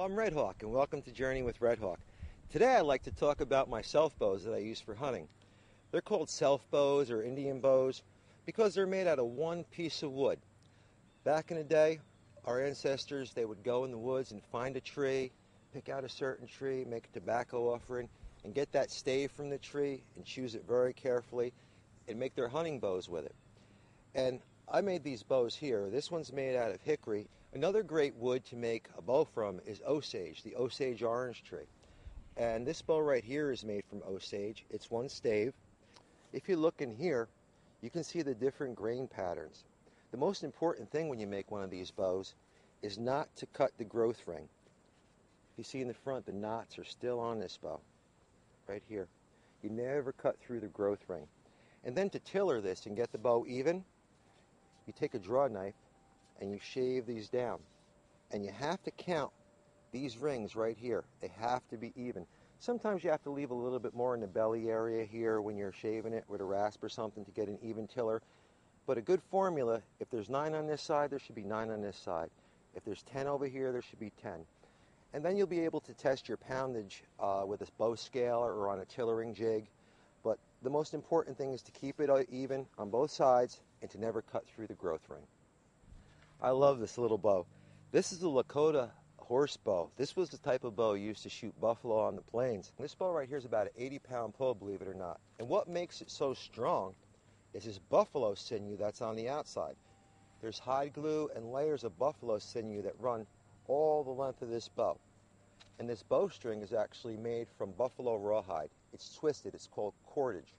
Hello, I'm Red Hawk, and welcome to Journey with Red Hawk. Today I'd like to talk about my self bows that I use for hunting. They're called self bows or Indian bows because they're made out of one piece of wood. Back in the day, our ancestors, they would go in the woods and find a tree, pick out a certain tree, make a tobacco offering, and get that stave from the tree and choose it very carefully and make their hunting bows with it. And I made these bows here. This one's made out of hickory. Another great wood to make a bow from is osage, the Osage orange tree. And this bow right here is made from osage. It's one stave. If you look in here, you can see the different grain patterns. The most important thing when you make one of these bows is not to cut the growth ring. If you see in the front, the knots are still on this bow, right here. You never cut through the growth ring. And then to tiller this and get the bow even, you take a draw knife and you shave these down. And you have to count these rings right here. They have to be even. Sometimes you have to leave a little bit more in the belly area here when you're shaving it with a rasp or something to get an even tiller. But a good formula, if there's 9 on this side, there should be 9 on this side. If there's 10 over here, there should be 10. And then you'll be able to test your poundage with a bow scale or on a tillering jig. But the most important thing is to keep it even on both sides and to never cut through the growth ring. I love this little bow. This is a Lakota horse bow. This was the type of bow used to shoot buffalo on the plains. This bow right here is about an 80-pound pull, believe it or not. And what makes it so strong is this buffalo sinew that's on the outside. There's hide glue and layers of buffalo sinew that run all the length of this bow. And this bowstring is actually made from buffalo rawhide. It's twisted. It's called cordage.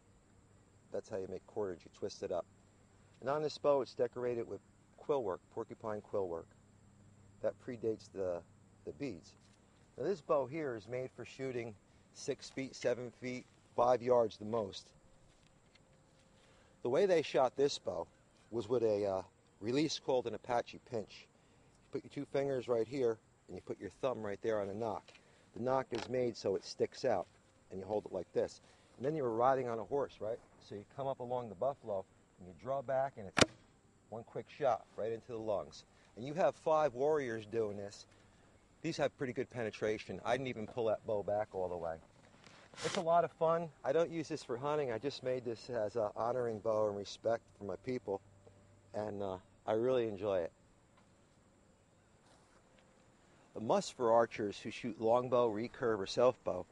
That's how you make cordage. You twist it up. And on this bow, it's decorated with quill work, porcupine quill work. That predates the beads. Now this bow here is made for shooting 6 feet, 7 feet, 5 yards the most. The way they shot this bow was with a release called an Apache pinch. You put your 2 fingers right here and you put your thumb right there on the nock. The nock is made so it sticks out and you hold it like this. And then you were riding on a horse, right? So you come up along the buffalo and you draw back and it's one quick shot right into the lungs. And you have 5 warriors doing this. These have pretty good penetration. I didn't even pull that bow back all the way. It's a lot of fun. I don't use this for hunting. I just made this as an honoring bow and respect for my people. And I really enjoy it. A must for archers who shoot longbow, recurve, or self-bow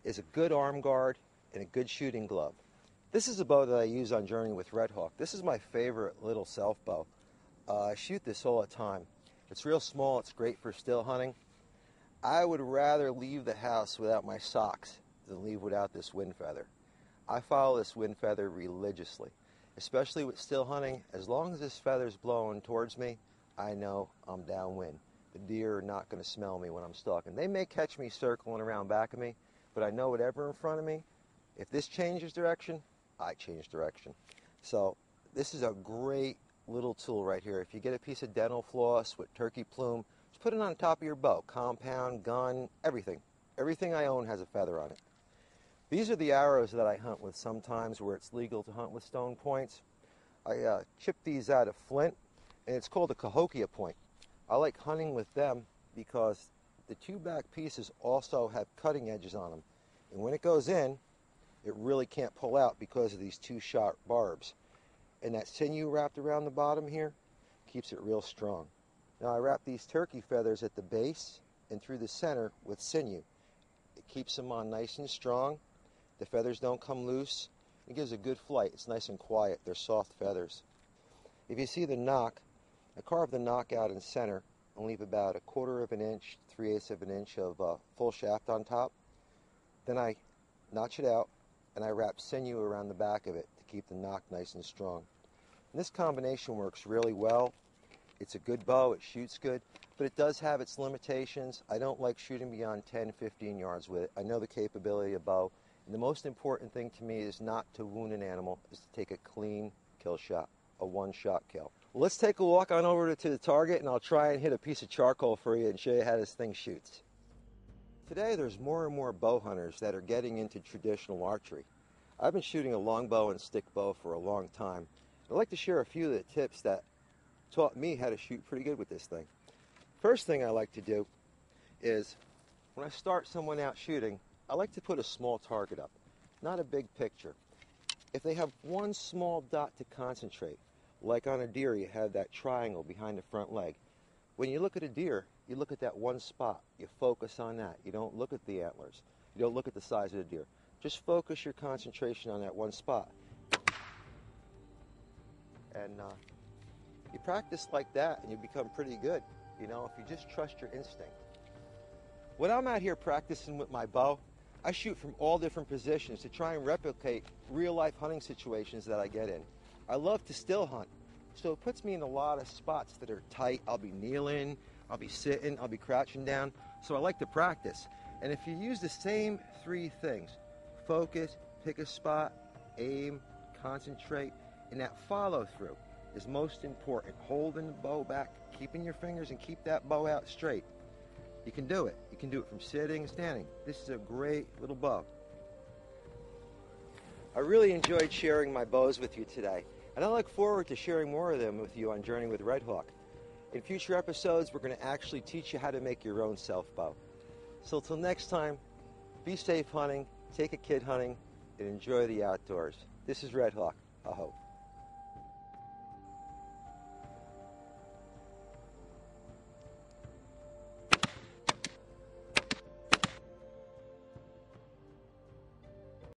is a good arm guard and a good shooting glove. This is a bow that I use on Journey with Red Hawk. This is my favorite little self-bow. I shoot this all the time. It's real small. It's great for still hunting. I would rather leave the house without my socks than leave without this wind feather. I follow this wind feather religiously, especially with still hunting. As long as this feather's blowing towards me, I know I'm downwind. The deer are not going to smell me when I'm stalking. They may catch me circling around back of me, but I know whatever in front of me, if this changes direction, I change direction. So this is a great little tool right here. If you get a piece of dental floss with turkey plume, just put it on top of your bow. Compound, gun, everything. Everything I own has a feather on it. These are the arrows that I hunt with sometimes where it's legal to hunt with stone points. I chip these out of flint, and it's called a cahokia point. I like hunting with them because the 2 back pieces also have cutting edges on them. And when it goes in, it really can't pull out because of these 2 sharp barbs. And that sinew wrapped around the bottom here keeps it real strong. Now I wrap these turkey feathers at the base and through the center with sinew. It keeps them on nice and strong. The feathers don't come loose. It gives a good flight. It's nice and quiet. They're soft feathers. If you see the nock, I carve the nock out in center and leave about 1/4 of an inch, 3/8 of an inch of full shaft on top. Then I notch it out and I wrap sinew around the back of it to keep the nock nice and strong. And this combination works really well. It's a good bow, it shoots good, but it does have its limitations. I don't like shooting beyond 10, 15 yards with it. I know the capability of bow, and the most important thing to me is not to wound an animal, is to take a clean kill shot, a 1-shot kill. Well, let's take a walk on over to the target and I'll try and hit a piece of charcoal for you and show you how this thing shoots. Today there's more and more bow hunters that are getting into traditional archery. I've been shooting a longbow and stick bow for a long time. I'd like to share a few of the tips that taught me how to shoot pretty good with this thing. First thing I like to do is when I start someone out shooting, I like to put a small target up, not a big picture. If they have one small dot to concentrate, like on a deer you have that triangle behind the front leg, when you look at a deer, you look at that one spot. You focus on that. You don't look at the antlers. You don't look at the size of the deer. Just focus your concentration on that one spot. And you practice like that and you become pretty good, you know, if you just trust your instinct. When I'm out here practicing with my bow, I shoot from all different positions to try and replicate real-life hunting situations that I get in. I love to still hunt, so it puts me in a lot of spots that are tight. I'll be kneeling, I'll be sitting, I'll be crouching down, so I like to practice. And if you use the same three things, focus, pick a spot, aim, concentrate, and that follow-through is most important. Holding the bow back, keeping your fingers, and keep that bow out straight. You can do it. You can do it from sitting and standing. This is a great little bow. I really enjoyed sharing my bows with you today, and I look forward to sharing more of them with you on Journey with Red Hawk. In future episodes, we're going to actually teach you how to make your own self-bow. So till next time, be safe hunting, take a kid hunting, and enjoy the outdoors. This is Red Hawk. Aho.